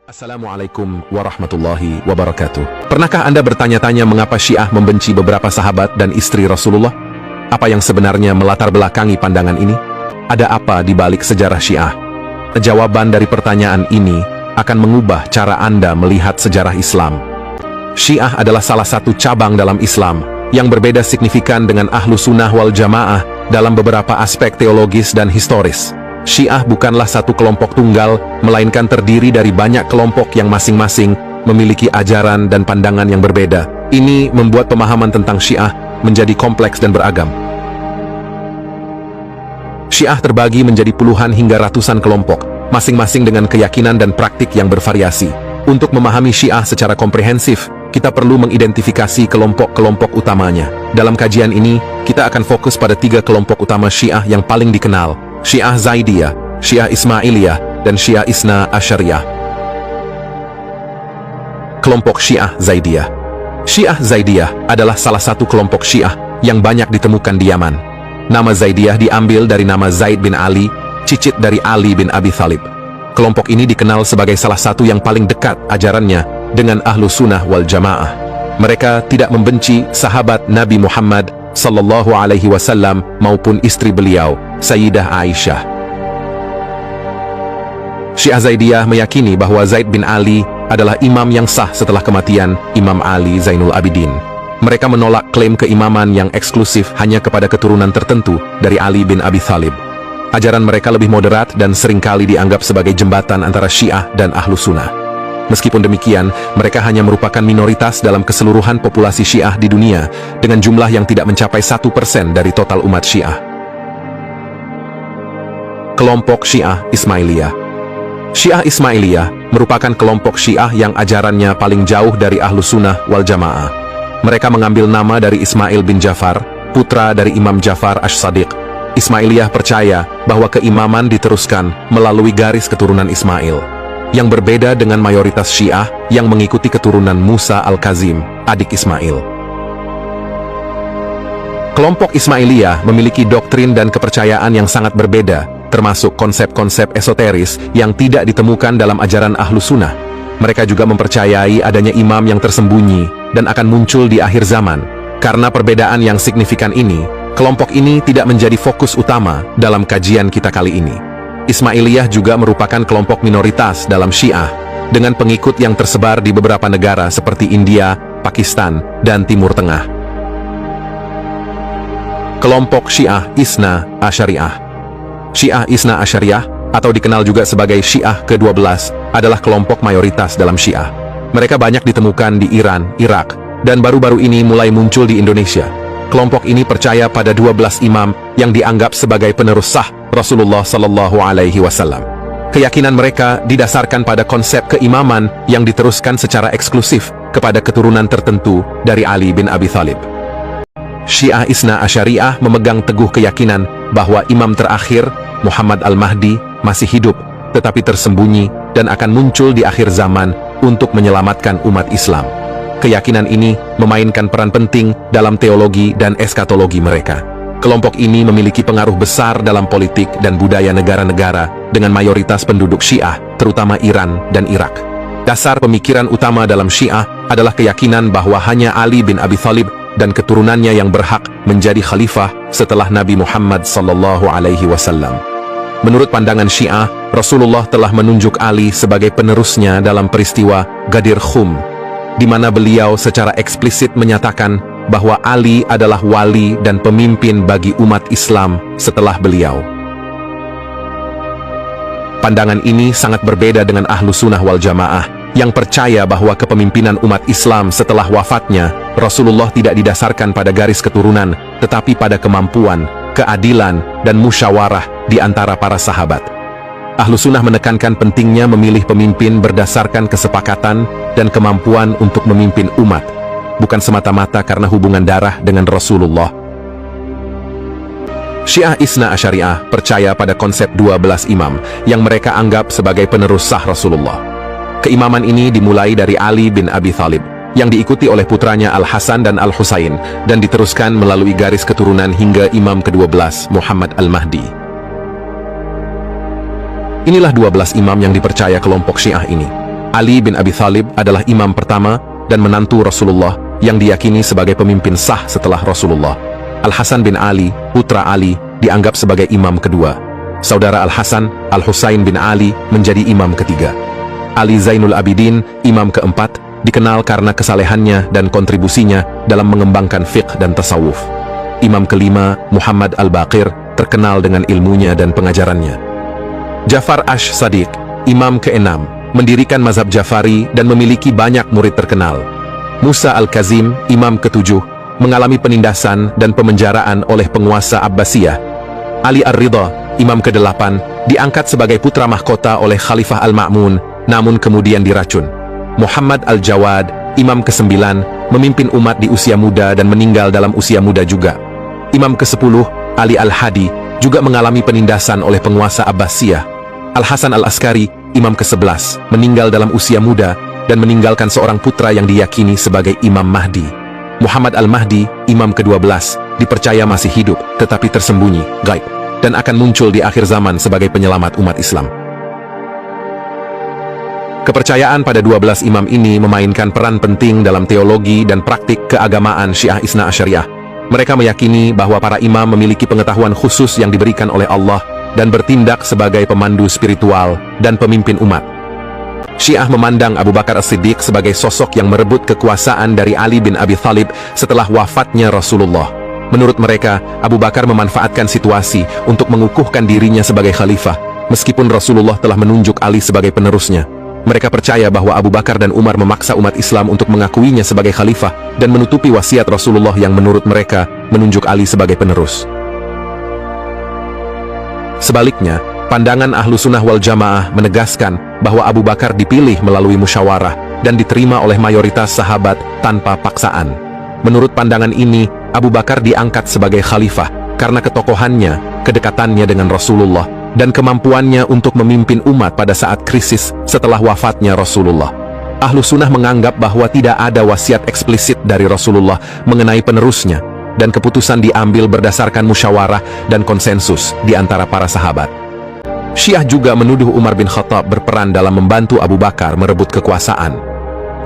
Assalamualaikum warahmatullahi wabarakatuh. Pernahkah Anda bertanya-tanya mengapa Syiah membenci beberapa sahabat dan istri Rasulullah? Apa yang sebenarnya melatar belakangi pandangan ini? Ada apa di balik sejarah Syiah? Jawaban dari pertanyaan ini akan mengubah cara Anda melihat sejarah Islam. Syiah adalah salah satu cabang dalam Islam yang berbeda signifikan dengan Ahlus Sunnah wal Jamaah dalam beberapa aspek teologis dan historis. Syiah bukanlah satu kelompok tunggal, melainkan terdiri dari banyak kelompok yang masing-masing memiliki ajaran dan pandangan yang berbeda. Ini membuat pemahaman tentang Syiah menjadi kompleks dan beragam. Syiah terbagi menjadi puluhan hingga ratusan kelompok, masing-masing dengan keyakinan dan praktik yang bervariasi. Untuk memahami Syiah secara komprehensif, kita perlu mengidentifikasi kelompok-kelompok utamanya. Dalam kajian ini, kita akan fokus pada 3 kelompok utama Syiah yang paling dikenal: Syiah Zaidiyah, Syiah Ismailiyah, dan Syiah Isna Asyariyah. Kelompok Syiah Zaidiyah. Syiah Zaidiyah adalah salah satu kelompok Syiah yang banyak ditemukan di Yaman. Nama Zaidiyah diambil dari nama Zaid bin Ali, cicit dari Ali bin Abi Thalib. Kelompok ini dikenal sebagai salah satu yang paling dekat ajarannya dengan Ahlus Sunnah wal Jamaah. Mereka tidak membenci sahabat Nabi Muhammad sallallahu alaihi wasallam maupun istri beliau, Sayyidah Aisyah. Syiah Zaidiyah meyakini bahwa Zaid bin Ali adalah imam yang sah setelah kematian Imam Ali Zainul Abidin. Mereka menolak klaim keimaman yang eksklusif hanya kepada keturunan tertentu dari Ali bin Abi Thalib. Ajaran mereka lebih moderat dan seringkali dianggap sebagai jembatan antara Syiah dan Ahlus Sunnah. Meskipun demikian, mereka hanya merupakan minoritas dalam keseluruhan populasi Syiah di dunia, dengan jumlah yang tidak mencapai 1% dari total umat Syiah. Kelompok Syiah Ismailiyah. Syiah Ismailiyah merupakan kelompok Syiah yang ajarannya paling jauh dari Ahlus Sunnah wal Jamaah. Mereka mengambil nama dari Ismail bin Jafar, putra dari Imam Jafar Ash-Shadiq. Ismailiyah percaya bahwa keimaman diteruskan melalui garis keturunan Ismail, yang berbeda dengan mayoritas Syiah yang mengikuti keturunan Musa al-Kazim, adik Ismail. Kelompok Ismailiyah memiliki doktrin dan kepercayaan yang sangat berbeda, termasuk konsep-konsep esoteris yang tidak ditemukan dalam ajaran Ahlus Sunnah. Mereka juga mempercayai adanya imam yang tersembunyi dan akan muncul di akhir zaman. Karena perbedaan yang signifikan ini, kelompok ini tidak menjadi fokus utama dalam kajian kita kali ini. Ismailiyah juga merupakan kelompok minoritas dalam Syiah, dengan pengikut yang tersebar di beberapa negara seperti India, Pakistan, dan Timur Tengah. Kelompok Syiah Isna Asyariyah. Syiah Isna Asyariyah, atau dikenal juga sebagai Syiah ke-12, adalah kelompok mayoritas dalam Syiah. Mereka banyak ditemukan di Iran, Irak, dan baru-baru ini mulai muncul di Indonesia. Kelompok ini percaya pada 12 imam yang dianggap sebagai penerus sah Rasulullah sallallahu alaihi wasallam. Keyakinan mereka didasarkan pada konsep keimaman yang diteruskan secara eksklusif kepada keturunan tertentu dari Ali bin Abi Thalib. Syiah Isna Asyariyah memegang teguh keyakinan bahwa imam terakhir, Muhammad al-Mahdi, masih hidup, tetapi tersembunyi dan akan muncul di akhir zaman untuk menyelamatkan umat Islam. Keyakinan ini memainkan peran penting dalam teologi dan eskatologi mereka. Kelompok ini memiliki pengaruh besar dalam politik dan budaya negara-negara dengan mayoritas penduduk Syiah, terutama Iran dan Irak. Dasar pemikiran utama dalam Syiah adalah keyakinan bahwa hanya Ali bin Abi Thalib dan keturunannya yang berhak menjadi khalifah setelah Nabi Muhammad sallallahu alaihi wasallam. Menurut pandangan Syiah, Rasulullah telah menunjuk Ali sebagai penerusnya dalam peristiwa Ghadir Khum, di mana beliau secara eksplisit menyatakan bahwa Ali adalah wali dan pemimpin bagi umat Islam setelah beliau. Pandangan ini sangat berbeda dengan Ahlus Sunnah wal Jamaah, yang percaya bahwa kepemimpinan umat Islam setelah wafatnya Rasulullah tidak didasarkan pada garis keturunan, tetapi pada kemampuan, keadilan, dan musyawarah di antara para sahabat. Ahlus Sunnah menekankan pentingnya memilih pemimpin berdasarkan kesepakatan dan kemampuan untuk memimpin umat, bukan semata-mata karena hubungan darah dengan Rasulullah. Syiah Isna Asyariyah percaya pada konsep 12 imam yang mereka anggap sebagai penerus sah Rasulullah. Keimaman ini dimulai dari Ali bin Abi Thalib, yang diikuti oleh putranya Al-Hasan dan Al-Husain, dan diteruskan melalui garis keturunan hingga imam ke-12, Muhammad al-Mahdi. Inilah 12 imam yang dipercaya kelompok Syiah ini. Ali bin Abi Thalib adalah imam pertama dan menantu Rasulullah yang diyakini sebagai pemimpin sah setelah Rasulullah. Al-Hasan bin Ali, putra Ali, dianggap sebagai imam kedua. Saudara Al-Hasan, Al-Husain bin Ali, menjadi imam ketiga. Ali Zainul Abidin, imam keempat, dikenal karena kesalehannya dan kontribusinya dalam mengembangkan fiqh dan tasawuf. Imam kelima, Muhammad Al-Baqir, terkenal dengan ilmunya dan pengajarannya. Ja'far Ash-Sadiq, imam keenam, mendirikan mazhab Ja'fari dan memiliki banyak murid terkenal. Musa Al-Kazim, imam ketujuh, mengalami penindasan dan pemenjaraan oleh penguasa Abbasiyah. Ali Ar-Ridha, imam ke-8, diangkat sebagai putra mahkota oleh Khalifah Al-Ma'mun, namun kemudian diracun. Muhammad Al-Jawad, imam ke-9, memimpin umat di usia muda dan meninggal dalam usia muda juga. Imam ke-10, Ali Al-Hadi, juga mengalami penindasan oleh penguasa Abbasiyah. Al-Hasan Al-Askari, imam ke-11, meninggal dalam usia muda dan meninggalkan seorang putra yang diyakini sebagai Imam Mahdi. Muhammad Al-Mahdi, imam ke-12, dipercaya masih hidup tetapi tersembunyi, gaib, dan akan muncul di akhir zaman sebagai penyelamat umat Islam. Kepercayaan pada 12 imam ini memainkan peran penting dalam teologi dan praktik keagamaan Syiah Isna Asyariyah. Mereka meyakini bahwa para imam memiliki pengetahuan khusus yang diberikan oleh Allah dan bertindak sebagai pemandu spiritual dan pemimpin umat. Syiah memandang Abu Bakar As-Siddiq sebagai sosok yang merebut kekuasaan dari Ali bin Abi Thalib setelah wafatnya Rasulullah. Menurut mereka, Abu Bakar memanfaatkan situasi untuk mengukuhkan dirinya sebagai khalifah, meskipun Rasulullah telah menunjuk Ali sebagai penerusnya. Mereka percaya bahwa Abu Bakar dan Umar memaksa umat Islam untuk mengakuinya sebagai khalifah dan menutupi wasiat Rasulullah yang menurut mereka menunjuk Ali sebagai penerus. Sebaliknya, pandangan Ahlu Sunnah wal Jamaah menegaskan bahwa Abu Bakar dipilih melalui musyawarah dan diterima oleh mayoritas sahabat tanpa paksaan. Menurut pandangan ini, Abu Bakar diangkat sebagai khalifah karena ketokohannya, kedekatannya dengan Rasulullah, dan kemampuannya untuk memimpin umat pada saat krisis setelah wafatnya Rasulullah. Ahlu Sunnah menganggap bahwa tidak ada wasiat eksplisit dari Rasulullah mengenai penerusnya, dan keputusan diambil berdasarkan musyawarah dan konsensus di antara para sahabat. Syiah juga menuduh Umar bin Khattab berperan dalam membantu Abu Bakar merebut kekuasaan.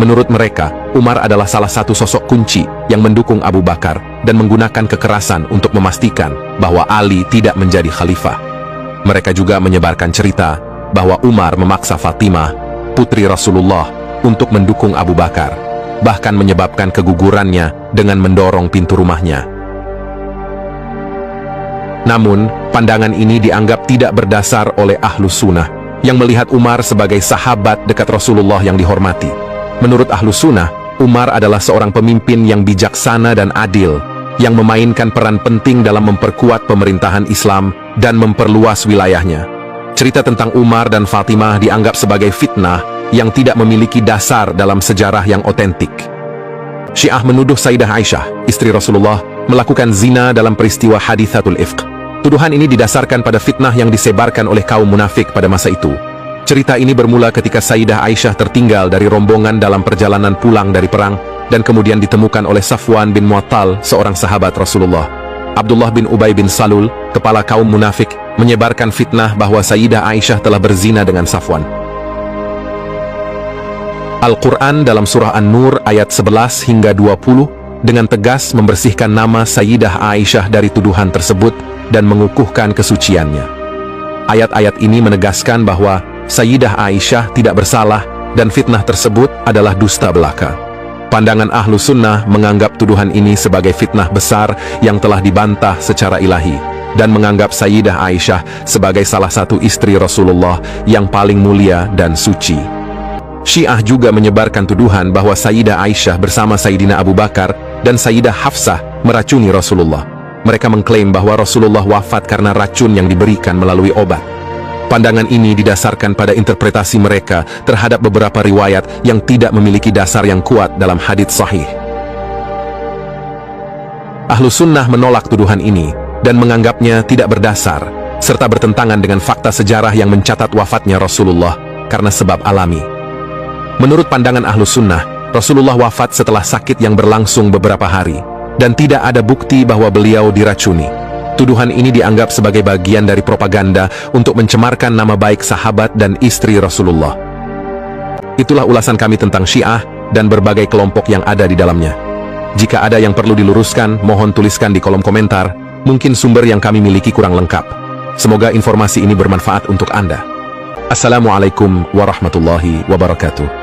Menurut mereka, Umar adalah salah satu sosok kunci yang mendukung Abu Bakar dan menggunakan kekerasan untuk memastikan bahwa Ali tidak menjadi khalifah. Mereka juga menyebarkan cerita bahwa Umar memaksa Fatimah, putri Rasulullah, untuk mendukung Abu Bakar, bahkan menyebabkan kegugurannya dengan mendorong pintu rumahnya. Namun, pandangan ini dianggap tidak berdasar oleh Ahlu Sunnah yang melihat Umar sebagai sahabat dekat Rasulullah yang dihormati. Menurut Ahlu Sunnah, Umar adalah seorang pemimpin yang bijaksana dan adil, yang memainkan peran penting dalam memperkuat pemerintahan Islam dan memperluas wilayahnya. Cerita tentang Umar dan Fatimah dianggap sebagai fitnah yang tidak memiliki dasar dalam sejarah yang otentik. Syiah menuduh Sayyidah Aisyah, istri Rasulullah, melakukan zina dalam peristiwa Hadithatul Ifq. Tuduhan ini didasarkan pada fitnah yang disebarkan oleh kaum munafik pada masa itu. Cerita ini bermula ketika Sayyidah Aisyah tertinggal dari rombongan dalam perjalanan pulang dari perang dan kemudian ditemukan oleh Safwan bin Mu'attal, seorang sahabat Rasulullah. Abdullah bin Ubay bin Salul, kepala kaum munafik, menyebarkan fitnah bahwa Sayyidah Aisyah telah berzina dengan Safwan. Al-Quran dalam surah An-Nur ayat 11 hingga 20 dengan tegas membersihkan nama Sayyidah Aisyah dari tuduhan tersebut dan mengukuhkan kesuciannya. Ayat-ayat ini menegaskan bahwa Sayyidah Aisyah tidak bersalah dan fitnah tersebut adalah dusta belaka. Pandangan Ahlu Sunnah menganggap tuduhan ini sebagai fitnah besar yang telah dibantah secara ilahi dan menganggap Sayyidah Aisyah sebagai salah satu istri Rasulullah yang paling mulia dan suci. Syiah juga menyebarkan tuduhan bahwa Sayyidah Aisyah bersama Sayyidina Abu Bakar dan Sayyidah Hafsah meracuni Rasulullah. Mereka mengklaim bahwa Rasulullah wafat karena racun yang diberikan melalui obat. Pandangan ini didasarkan pada interpretasi mereka terhadap beberapa riwayat yang tidak memiliki dasar yang kuat dalam hadits sahih. Ahlu Sunnah menolak tuduhan ini dan menganggapnya tidak berdasar, serta bertentangan dengan fakta sejarah yang mencatat wafatnya Rasulullah karena sebab alami. Menurut pandangan Ahlu Sunnah, Rasulullah wafat setelah sakit yang berlangsung beberapa hari, dan tidak ada bukti bahwa beliau diracuni. Tuduhan ini dianggap sebagai bagian dari propaganda untuk mencemarkan nama baik sahabat dan istri Rasulullah. Itulah ulasan kami tentang Syiah dan berbagai kelompok yang ada di dalamnya. Jika ada yang perlu diluruskan, mohon tuliskan di kolom komentar. Mungkin sumber yang kami miliki kurang lengkap. Semoga informasi ini bermanfaat untuk Anda. Assalamualaikum warahmatullahi wabarakatuh.